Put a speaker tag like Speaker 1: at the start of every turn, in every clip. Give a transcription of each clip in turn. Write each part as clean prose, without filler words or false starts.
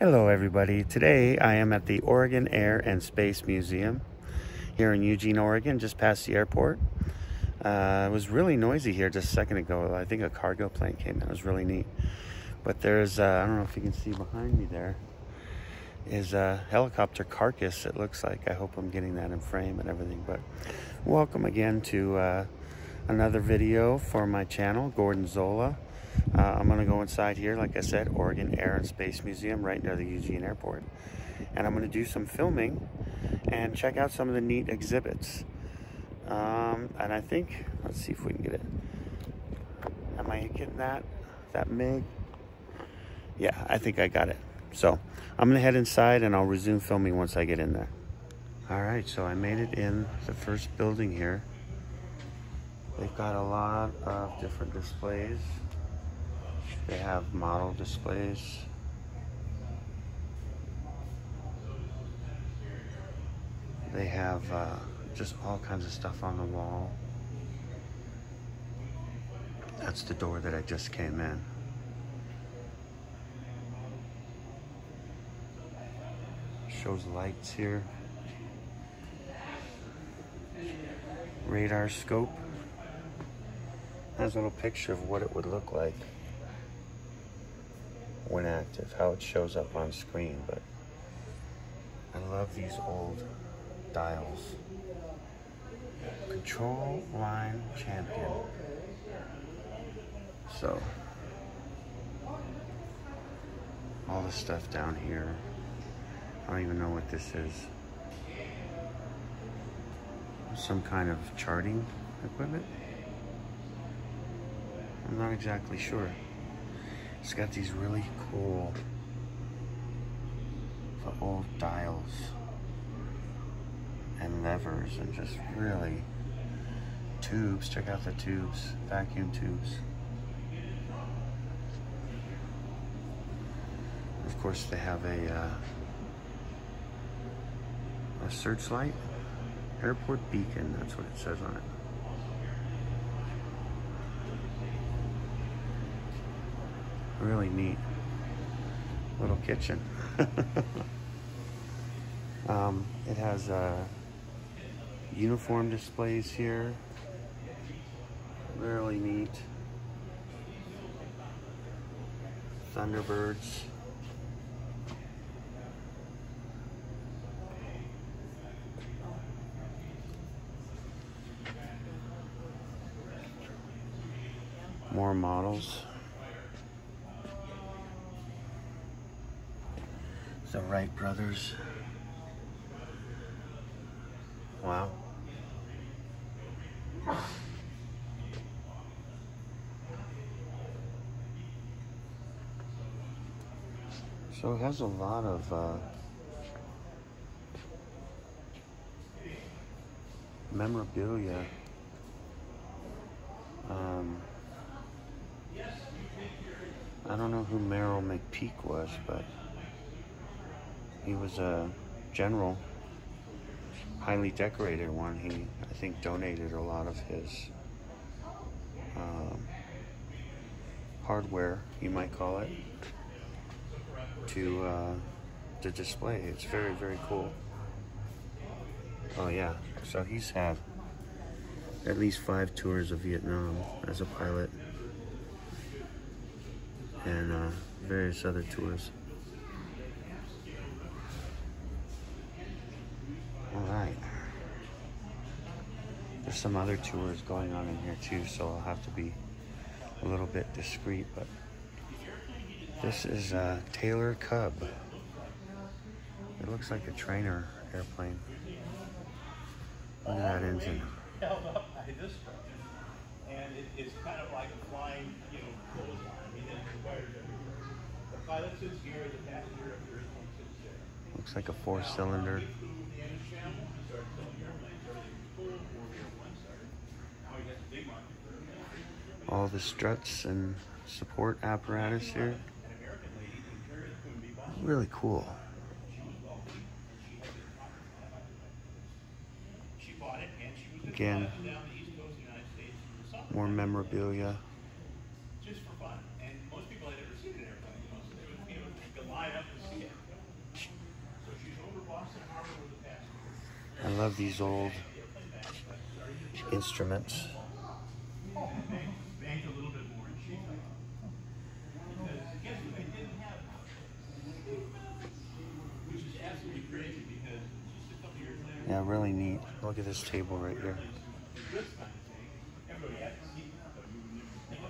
Speaker 1: Hello everybody. Today I am at the Oregon Air and Space Museum here in Eugene, Oregon, just past the airport. It was really noisy here just a second ago. I think a cargo plane came in. It was really neat. But there's, I don't know if you can see behind me there, is a helicopter carcass, it looks like. I hope I'm getting that in frame and everything. But welcome again to another video for my channel, Gordon Zola. I'm going to go inside here, like I said, Oregon Air and Space Museum right near the Eugene Airport. And I'm going to do some filming and check out some of the neat exhibits. And I think, let's see if we can get it. Am I getting that MiG? Yeah, I think I got it. So I'm going to head inside and I'll resume filming once I get in there. All right, so I made it in the first building here. They've got a lot of different displays. They have model displays. They have just all kinds of stuff on the wall. That's the door that I just came in. Shows lights here. Radar scope. Has a little picture of what it would look like when active, how it shows up on screen. But I love these old dials. Control line champion. So all the stuff down here, I don't even know what this is. Some kind of charting equipment? I'm not exactly sure. It's got these really cool old dials and levers and just really tubes. Check out the tubes, vacuum tubes. Of course, they have a searchlight, airport beacon. That's what it says on it. Really neat little kitchen. It has uniform displays here. Really neat. Thunderbirds. More models. The Wright brothers. Wow. So it has a lot of memorabilia. I don't know who Merrill McPeak was, but he was a general, highly decorated one. He, I think, donated a lot of his hardware, you might call it, to display. It's very, very cool. Oh yeah, so he's had at least 5 tours of Vietnam as a pilot, and various other tours. Alright. There's some other tours going on in here too, so I'll have to be a little bit discreet, but this is a Taylor Cub. It looks like a trainer airplane. Look at that engine.
Speaker 2: Held up by this structure, and it's kind of like a flying, clothesline. I mean, it's required everywhere. The pilot sits here, the passenger up here sits there.
Speaker 1: Looks like a 4-cylinder. All the struts and support apparatus here. Really cool. Again, more memorabilia.
Speaker 2: Just for fun. And most people had never seen an airplane, so they would line up to see it.
Speaker 1: love these old instruments.
Speaker 2: Banked a little bit more in sheet metal. Because guess what they didn't have? Which is absolutely crazy because just a couple years later.
Speaker 1: Yeah, really neat. Look at this table right here.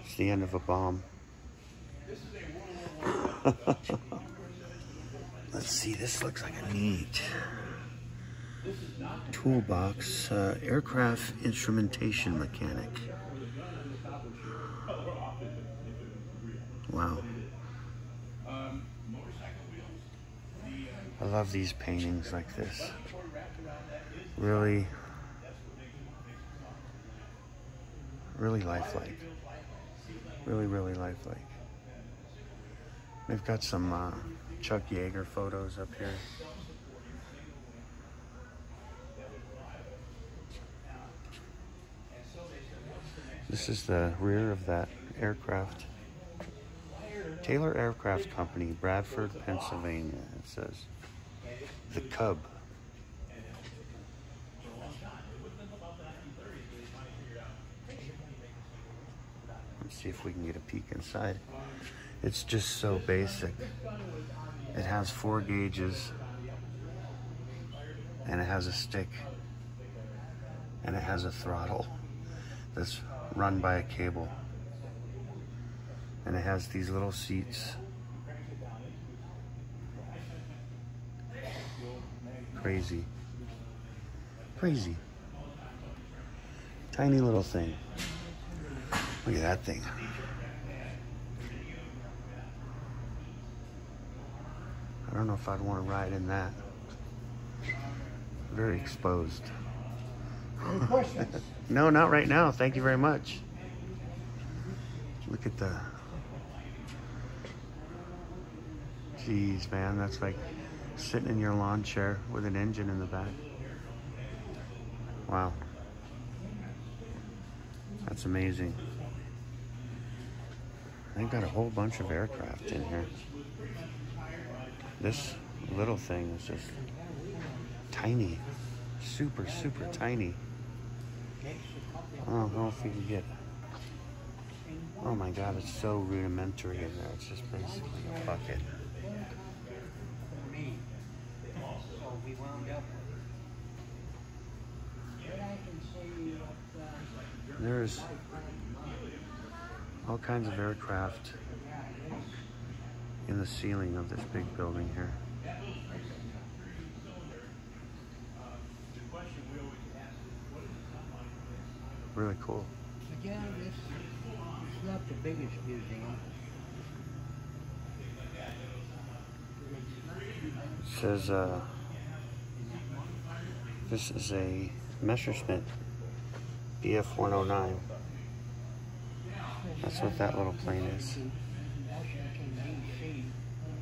Speaker 1: It's the end of a bomb. Let's see, this looks like a neat toolbox. Aircraft instrumentation mechanic. Wow. I love these paintings like this. Really, really lifelike. Really, really lifelike. They've got some Chuck Yeager photos up here. This is the rear of that aircraft. Taylor Aircraft Company, Bradford, Pennsylvania, it says. The Cub. Let's see if we can get a peek inside. It's just so basic. It has 4 gauges, and it has a stick, and it has a throttle that's run by a cable, and it has these little seats. Crazy. Crazy. Tiny little thing. Look at that thing. I don't know if I'd want to ride in that. Very exposed.
Speaker 3: Any questions?
Speaker 1: No, not right now. Thank you very much. Look at the... Jeez, man. That's like sitting in your lawn chair with an engine in the back. Wow. That's amazing. They've got a whole bunch of aircraft in here. This little thing is just tiny. Super, super tiny. I don't know if you can get... Oh my God, it's so rudimentary in there. It's just basically a bucket. There's all kinds of aircraft in the ceiling of this big building here. Really cool.
Speaker 3: Again, it's not the biggest museum.
Speaker 1: It says this is a Messerschmitt BF-109. That's what that little plane is.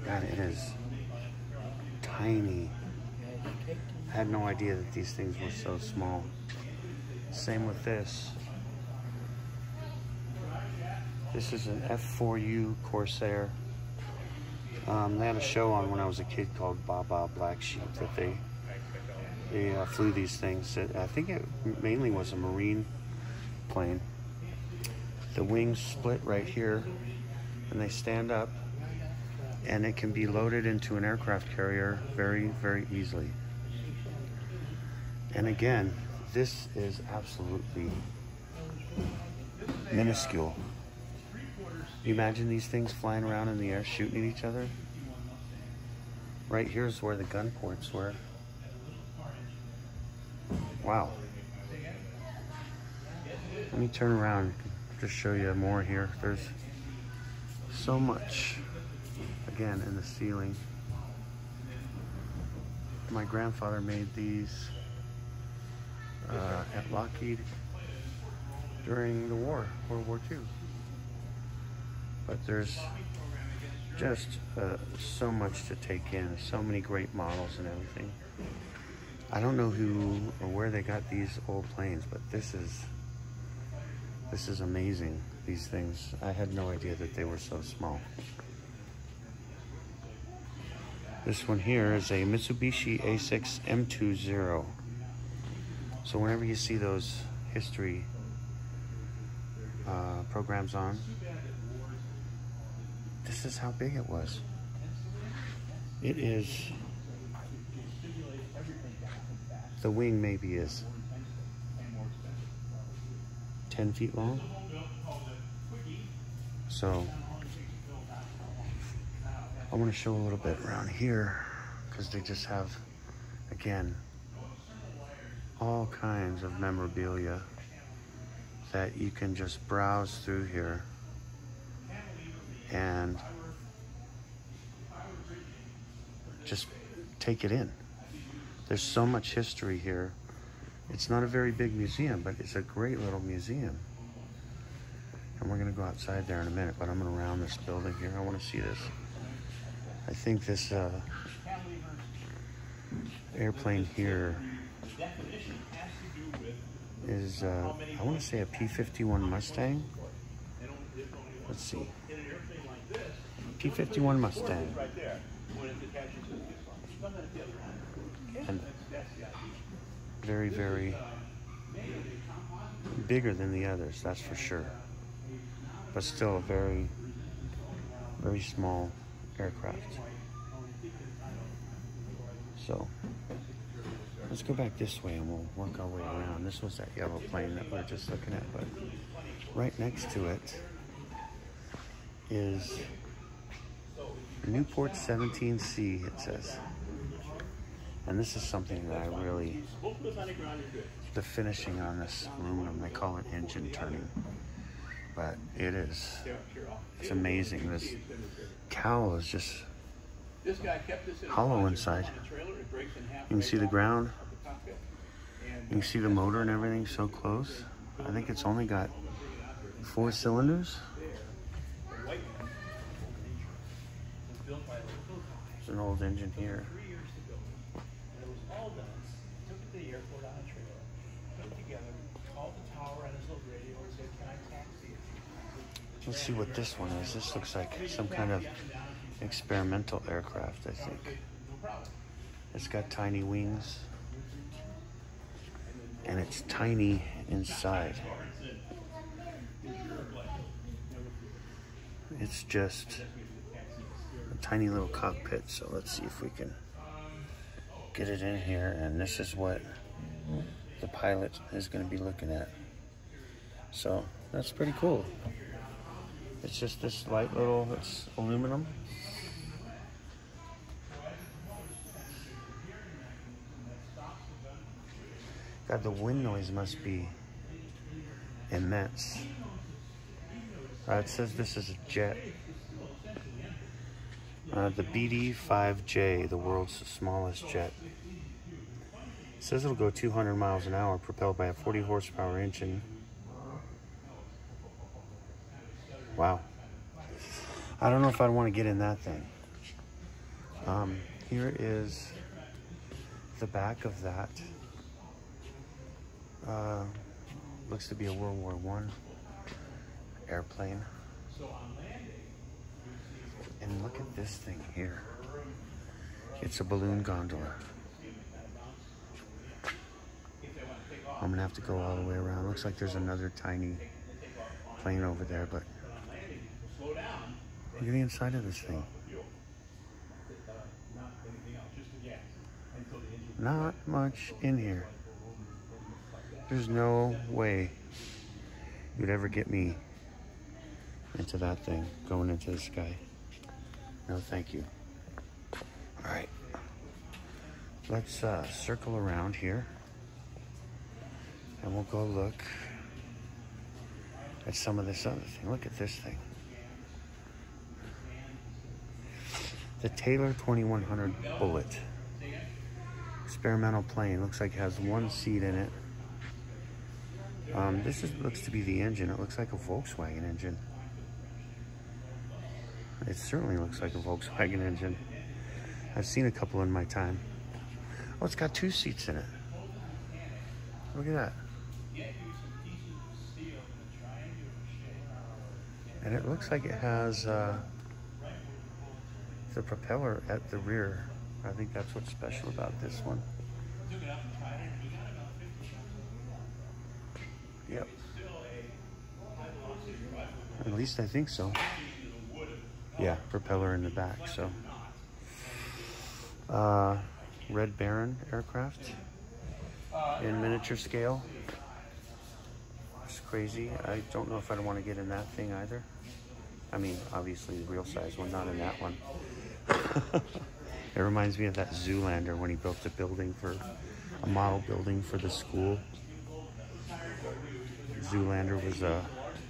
Speaker 1: God, it is tiny. I had no idea that these things were so small. Same with this. This is an F4u Corsair. They had a show on when I was a kid called Baba Black Sheep that they flew these things. I think it mainly was a Marine plane. The wings split right here and they stand up, and it can be loaded into an aircraft carrier very, very easily. And again, this is absolutely minuscule. You imagine these things flying around in the air shooting at each other? Right here's where the gun ports were. Wow. Let me turn around and just show you more here. There's so much, again, in the ceiling. My grandfather made these at Lockheed during the war, World War II. But there's just so much to take in, so many great models and everything. I don't know who or where they got these old planes, but this is amazing, these things. I had no idea that they were so small. This one here is a Mitsubishi A6 M20. So whenever you see those history programs on, this is how big it was. It is, the wing maybe is 10 feet long. So I want to show a little bit around here because they just have, again, all kinds of memorabilia that you can just browse through here and just take it in. There's so much history here. It's not a very big museum, but it's a great little museum. And we're gonna go outside there in a minute, but I'm gonna round this building here. I wanna see this. I think this airplane here is, I wanna say a P-51 Mustang. Let's see. P-51 Mustang. And very, very bigger than the others, that's for sure. But still a very, very small aircraft. So let's go back this way and we'll work our way around. This was that yellow plane that we were just looking at, but right next to it is Newport 17C, it says. And this is something that I really, the finishing on this aluminum, they call it engine turning. But it is, it's amazing. This cowl is just hollow inside. You can see the ground. You can see the motor and everything so close. I think it's only got 4 cylinders. There's an old engine here. Let's see what this one is. This looks like some kind of experimental aircraft, I think. It's got tiny wings. And it's tiny inside. It's just a tiny little cockpit. So let's see if we can get it in here. And this is what the pilot is going to be looking at. So that's pretty cool. It's just this light little, it's aluminum. God, the wind noise must be immense. It says this is a jet. The BD-5J, the world's smallest jet. It says it'll go 200 miles an hour, propelled by a 40 horsepower engine. Wow. I don't know if I'd want to get in that thing. Here is the back of that. Looks to be a World War I airplane. And look at this thing here. It's a balloon gondola. I'm gonna have to go all the way around. Looks like there's another tiny plane over there, but look at the inside of this thing. Not much in here. There's no way you'd ever get me into that thing, going into the sky. No, thank you. All right. Let's circle around here. And we'll go look at some of this other thing. Look at this thing. The Taylor 2100 Bullet. Experimental plane. Looks like it has 1 seat in it. Looks to be the engine. It looks like a Volkswagen engine. It certainly looks like a Volkswagen engine. I've seen a couple in my time. Oh, it's got 2 seats in it. Look at that. And it looks like it has the propeller at the rear. I think that's what's special about this one. Yep. At least I think so. Yeah, propeller in the back, so. Red Baron aircraft in miniature scale. It's crazy. I don't know if I'd want to get in that thing either. I mean, obviously the real size one, not in that one. It reminds me of that Zoolander when he built the building for a model building for the school. Zoolander was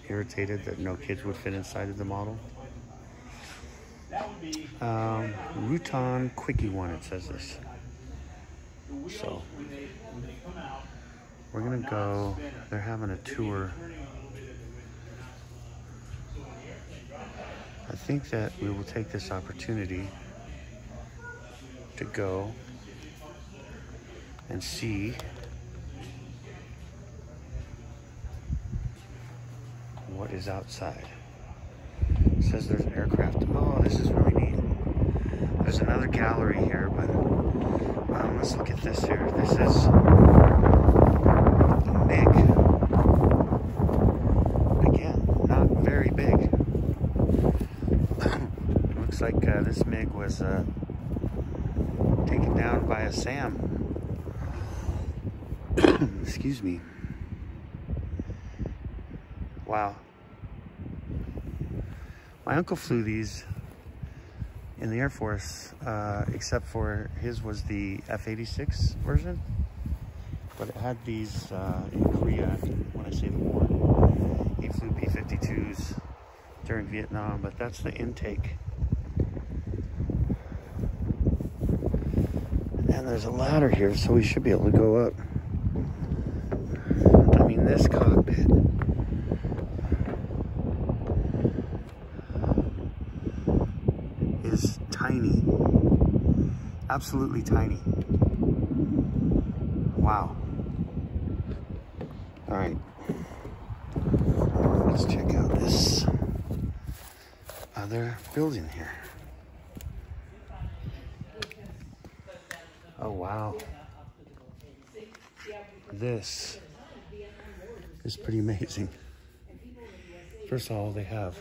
Speaker 1: irritated that no kids would fit inside of the model. Rutan Quickie One, it says this. So we're gonna go. They're having a tour. I think that we will take this opportunity to go and see what is outside. It says there's aircraft. Oh, this is really neat. There's another gallery here, but let's look at this here. This is the MiG. Again, not very big. Looks like this MiG was taken down by a SAM. Excuse me. Wow. My uncle flew these in the Air Force, except for his was the F-86 version. But it had these in Korea, when I say the war. He flew B-52s during Vietnam, but that's the intake. And there's a ladder here, so we should be able to go up. I mean, this cockpit. Is tiny. Absolutely tiny. Wow. All right. Let's check out this other building here. Oh, wow. This is pretty amazing. First of all, they have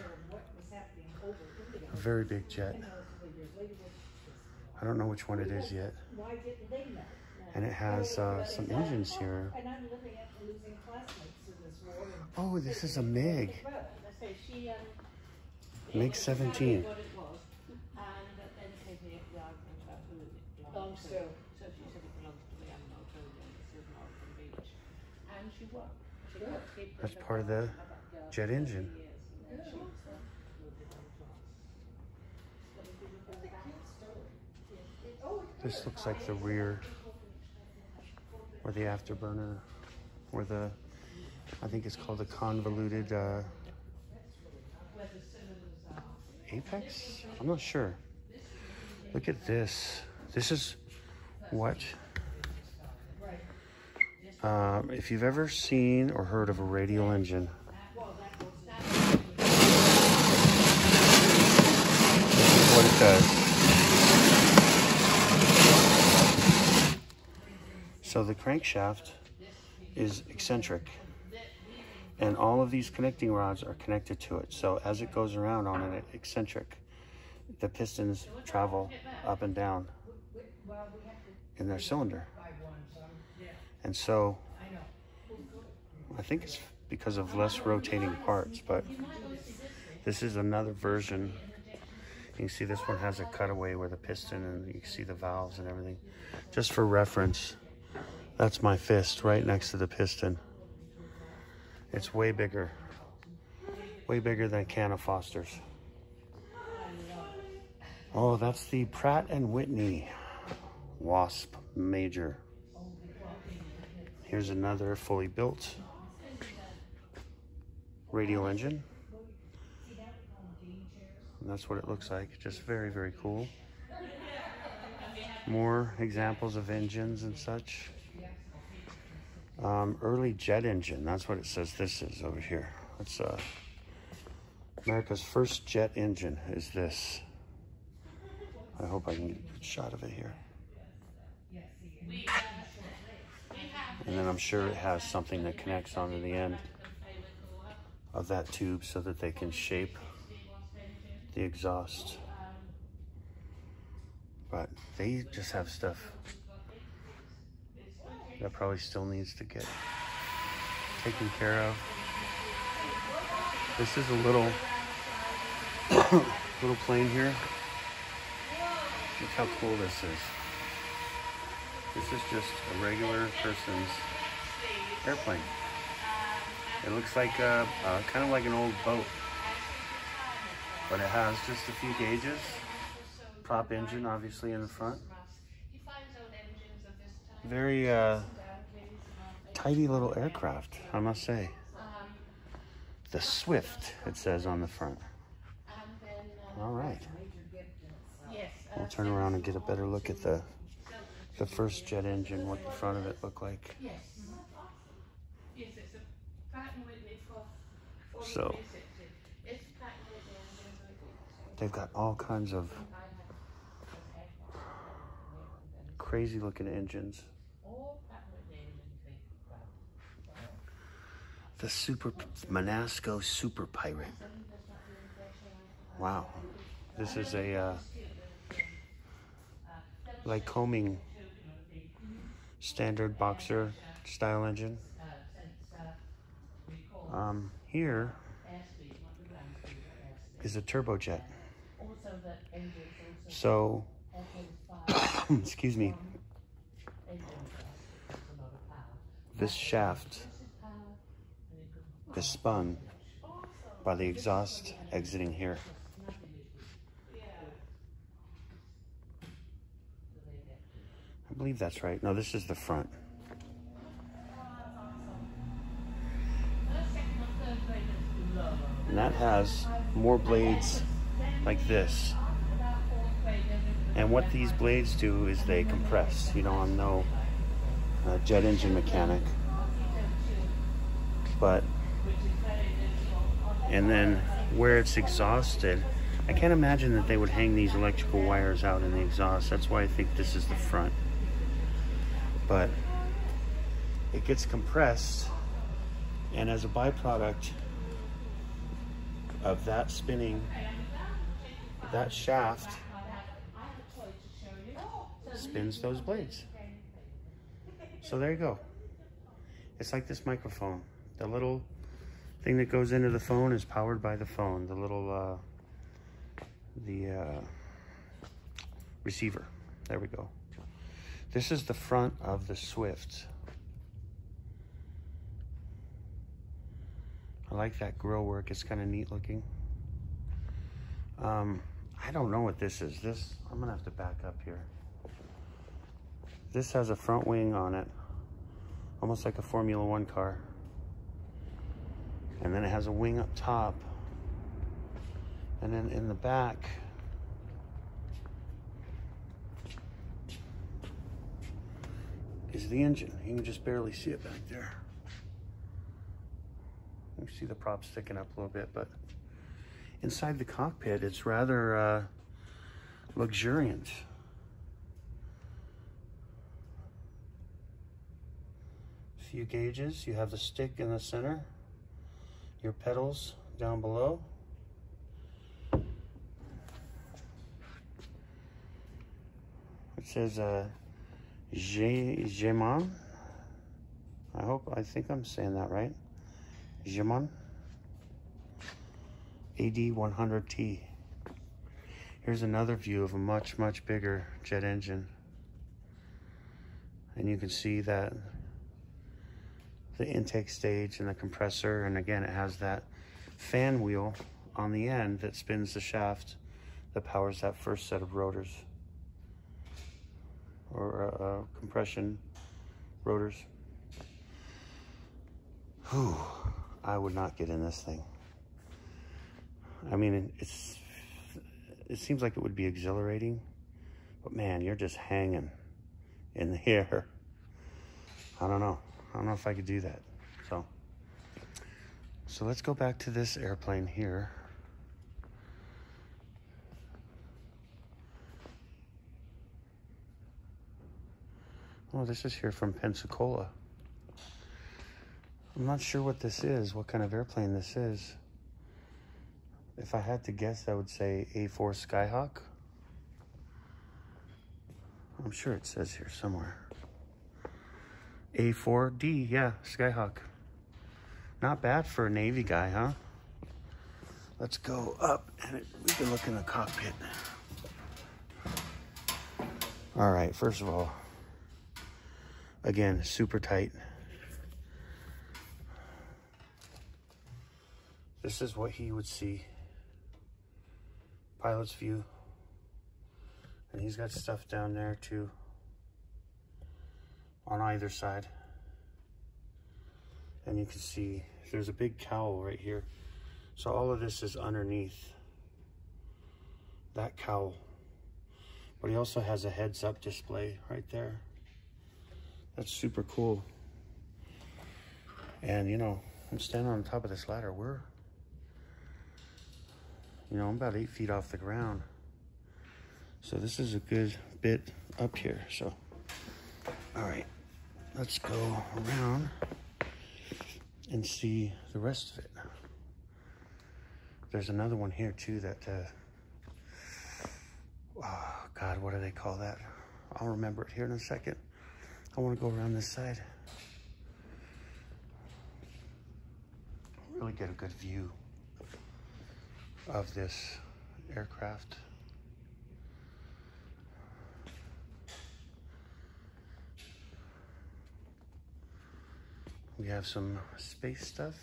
Speaker 1: a very big jet. I don't know which one it is yet. And it has some engines here. Oh, this is a MiG. MiG 17. That's part of the jet engine. This looks like the rear, or the afterburner, or the, I think it's called the convoluted apex? I'm not sure. Look at this. This is what, if you've ever seen or heard of a radial engine, this is what it does. So the crankshaft is eccentric, and all of these connecting rods are connected to it. So as it goes around on an eccentric, the pistons travel up and down in their cylinder. And so I think it's because of less rotating parts, but this is another version. You can see this one has a cutaway with a piston, and you can see the valves and everything. Just for reference, that's my fist right next to the piston. It's way bigger than a can of Foster's. Oh, that's the Pratt & Whitney Wasp Major. Here's another fully built radial engine. And that's what it looks like. Just very, very cool. More examples of engines and such. Early jet engine, that's what it says this is over here. It's America's first jet engine is this. I hope I can get a good shot of it here. And then I'm sure it has something that connects onto the end of that tube so that they can shape the exhaust. But they just have stuff that probably still needs to get taken care of. This is a little little plane here. Look how cool this is. This is just a regular person's airplane. It looks like kind of like an old boat, but it has just a few gauges. Prop engine, obviously, in the front. Very tidy little aircraft, I must say. The Swift, it says on the front. All right. We'll turn around and get a better look at the first jet engine, what the front of it looked like. So, they've got all kinds of crazy looking engines. The Monasco Super Pirate. Wow. This is a Lycoming standard boxer style engine. Here is a turbojet. So, excuse me, this shaft is spun by the exhaust exiting here. I believe that's right. No, this is the front. And that has more blades like this. And what these blades do is they compress. You know, I'm no jet engine mechanic. But, and then where it's exhausted, I can't imagine that they would hang these electrical wires out in the exhaust. That's why I think this is the front. But it gets compressed, and as a byproduct of that spinning, that shaft spins those blades. So there you go. It's like this microphone. The little thing that goes into the phone is powered by the phone. The little receiver. There we go. This is the front of the Swift. I like that grill work. It's kind of neat looking. I don't know what this is. I'm gonna have to back up here. This has a front wing on it, almost like a Formula One car. And then it has a wing up top. And then in the back, is the engine. You can just barely see it back there. You can see the prop sticking up a little bit, but inside the cockpit, it's rather luxuriant. Few gauges. You have the stick in the center, your pedals down below. It says Gemini. I think I'm saying that right. Gemini AD100T. Here's another view of a much, much bigger jet engine. And you can see that the intake stage and the compressor, and again, it has that fan wheel on the end that spins the shaft that powers that first set of rotors, or compression rotors. Whew, I would not get in this thing. I mean, it seems like it would be exhilarating, but man, you're just hanging in the air. I don't know if I could do that. So let's go back to this airplane here. Oh, this is here from Pensacola. I'm not sure what this is, what kind of airplane this is. If I had to guess, I would say A4 Skyhawk. I'm sure it says here somewhere. A4D, yeah, Skyhawk. Not bad for a Navy guy, huh? Let's go up and we can look in the cockpit. All right, first of all, again, super tight. This is what he would see. Pilot's view. And he's got stuff down there too, on either side. And you can see there's a big cowl right here. So all of this is underneath that cowl. But he also has a heads-up display right there. That's super cool. And you know, I'm standing on top of this ladder. I'm about 8 feet off the ground. So this is a good bit up here. So, all right, let's go around and see the rest of it. There's another one here too that, oh God, what do they call that? I'll remember it here in a second. I want to go around this side. Really get a good view of this aircraft. We have some space stuff.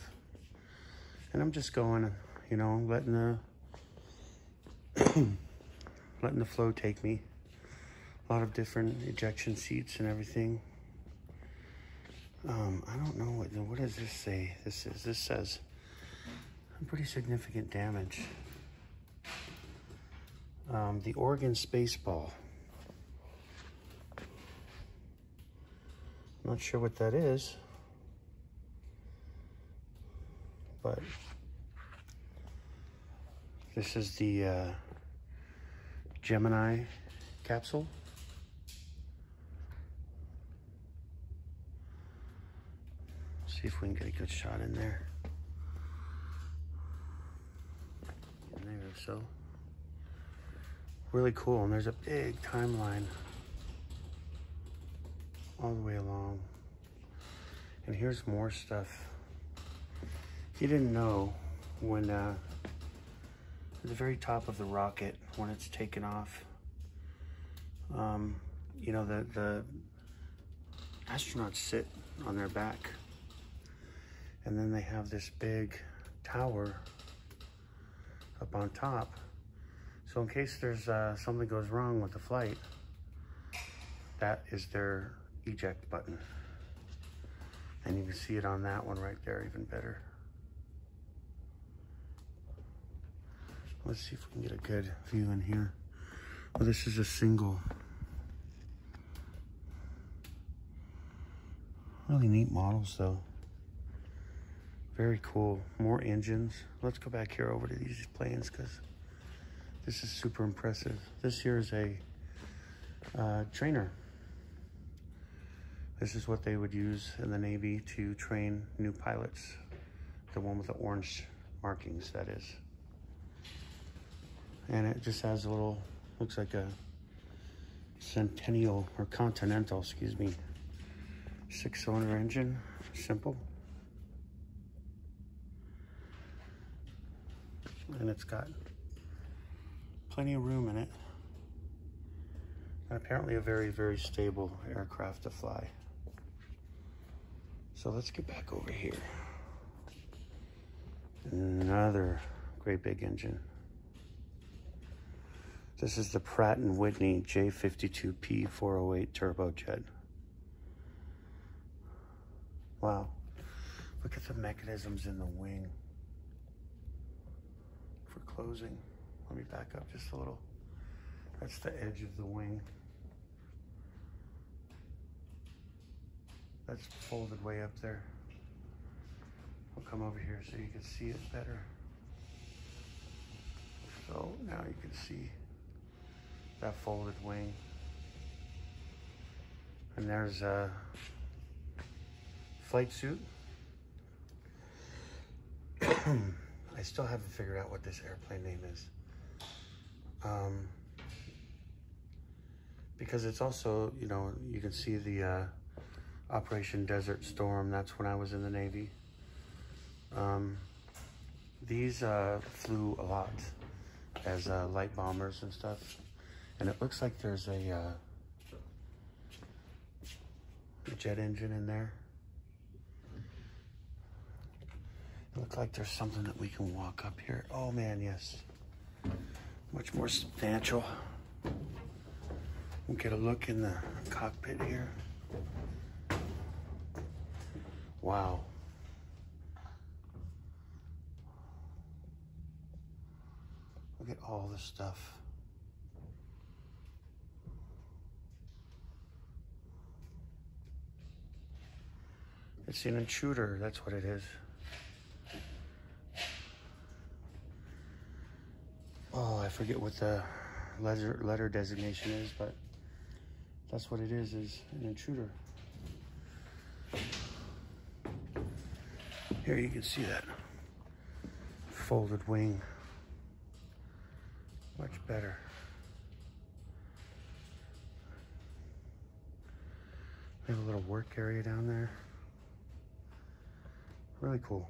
Speaker 1: And I'm just going, letting the flow take me. A lot of different ejection seats and everything. I don't know, what does this say? This says pretty significant damage. The Oregon Space Ball. Not sure what that is, but this is the Gemini Capsule. See if we can get a good shot in there. And there, so really cool. And there's a big timeline all the way along. And here's more stuff. If you didn't know, when at the very top of the rocket, when it's taken off, the astronauts sit on their back, and then they have this big tower up on top. So in case there's something goes wrong with the flight, that is their eject button. And you can see it on that one right there, even better. Let's see if we can get a good view in here. Well, this is a single. Really neat models though. Very cool. More engines. Let's go back here over to these planes because this is super impressive. This here is a trainer. This is what they would use in the Navy to train new pilots. The one with the orange markings, that is. And it just has a little, looks like a Continental, excuse me, 6-cylinder engine, simple. And it's got plenty of room in it. And apparently a very, very stable aircraft to fly. So let's get back over here. Another great big engine. This is the Pratt & Whitney J52P 408 turbojet. Wow. Look at the mechanisms in the wing for closing. Let me back up just a little. That's the edge of the wing. That's folded way up there. I'll come over here so you can see it better. So now you can see that folded wing. And there's a flight suit. I still haven't figured out what this airplane name is. Because it's also, you know, you can see the Operation Desert Storm. That's when I was in the Navy. These flew a lot as light bombers and stuff. And it looks like there's a jet engine in there. It looks like there's something that we can walk up here. Oh man, yes. Much more substantial. We'll get a look in the cockpit here. Wow. Look at all this stuff. It's an Intruder, that's what it is. Oh, I forget what the letter designation is, but that's what it is an Intruder. Here you can see that folded wing. Much better. We have a little work area down there. Really cool.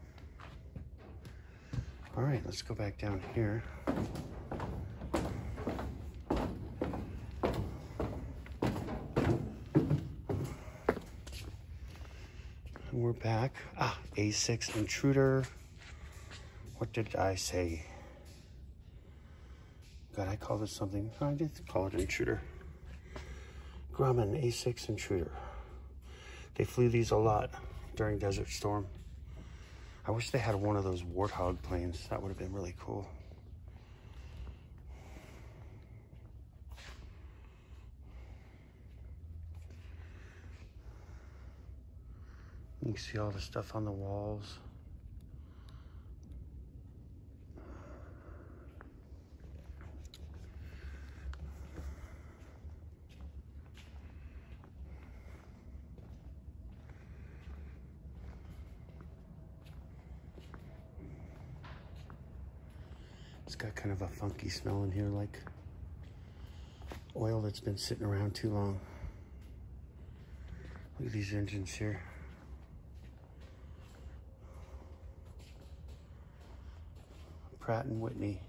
Speaker 1: All right, let's go back down here. And we're back. A6 Intruder. What did I say? God, I called it something. I did call it Intruder. Grumman A6 Intruder. They flew these a lot during Desert Storm. I wish they had one of those Warthog planes. That would have been really cool. You can see all the stuff on the walls. It's got kind of a funky smell in here, like oil that's been sitting around too long. Look at these engines here. Pratt & Whitney.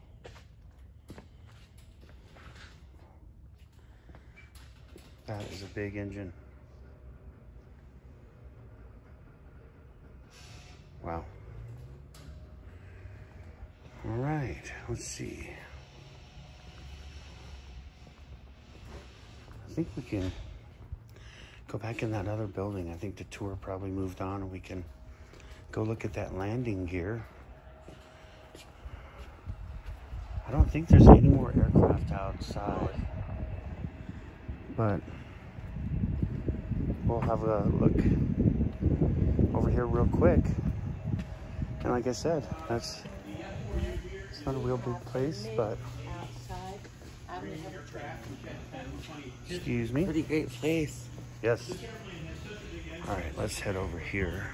Speaker 1: That is a big engine. Wow. All right, let's see. I think we can go back in that other building. I think the tour probably moved on and we can go look at that landing gear. I don't think there's any more aircraft outside, but we'll have a look over here real quick. And like I said, it's not a real big place, but excuse me.
Speaker 3: Pretty great place.
Speaker 1: Yes. All right, let's head over here.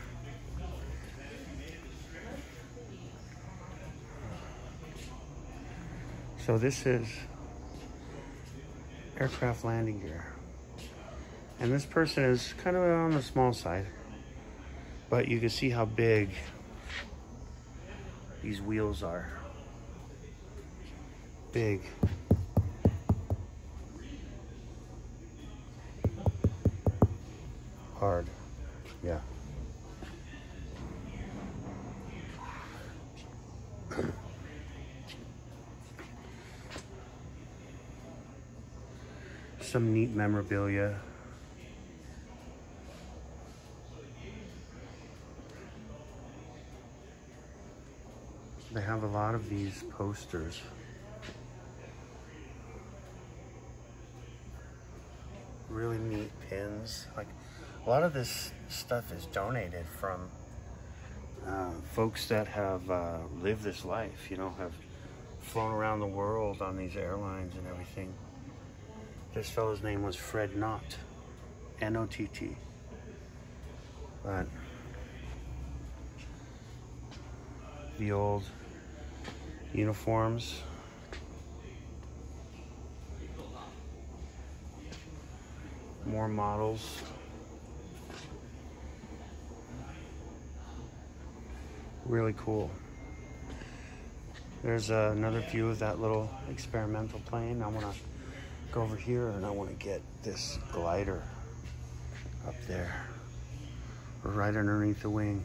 Speaker 1: So this is aircraft landing gear. And this person is kind of on the small side, but you can see how big these wheels are. Big. Hard. Yeah. Some neat memorabilia. They have a lot of these posters. Really neat pins. Like, a lot of this stuff is donated from folks that have lived this life, you know, have flown around the world on these airlines and everything. This fellow's name was Fred Knott, N-O-T-T. But the old uniforms. More models. Really cool. There's another view of that little experimental plane. I want to go over here and I want to get this glider up there, right underneath the wing.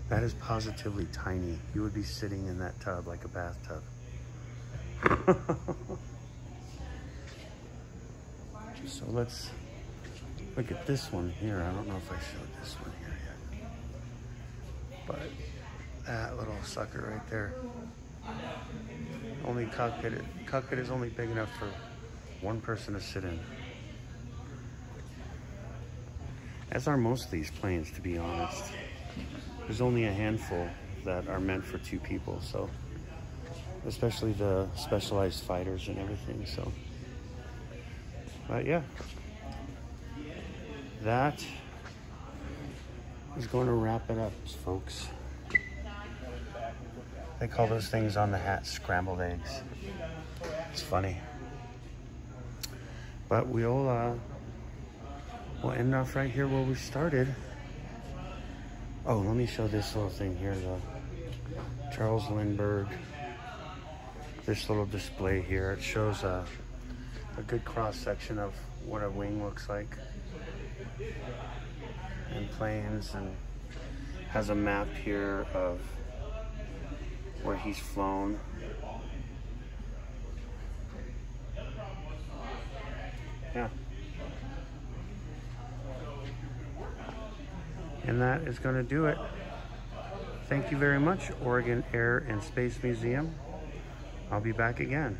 Speaker 1: That is positively tiny. You would be sitting in that tub like a bathtub. So let's look at this one here. I don't know if I showed this one here yet. But that little sucker right there. Only cockpit is only big enough for one person to sit in. As are most of these planes, to be honest. There's only a handful that are meant for two people, so especially the specialized fighters and everything. So, but yeah, that is going to wrap it up, folks. They call those things on the hat scrambled eggs. It's funny. But we'll end off right here where we started. Oh, let me show this little thing here, the Charles Lindbergh. This little display here, it shows a good cross section of what a wing looks like and planes, and has a map here of where he's flown. Yeah. And that is going to do it. Thank you very much, Oregon Air and Space Museum. I'll be back again.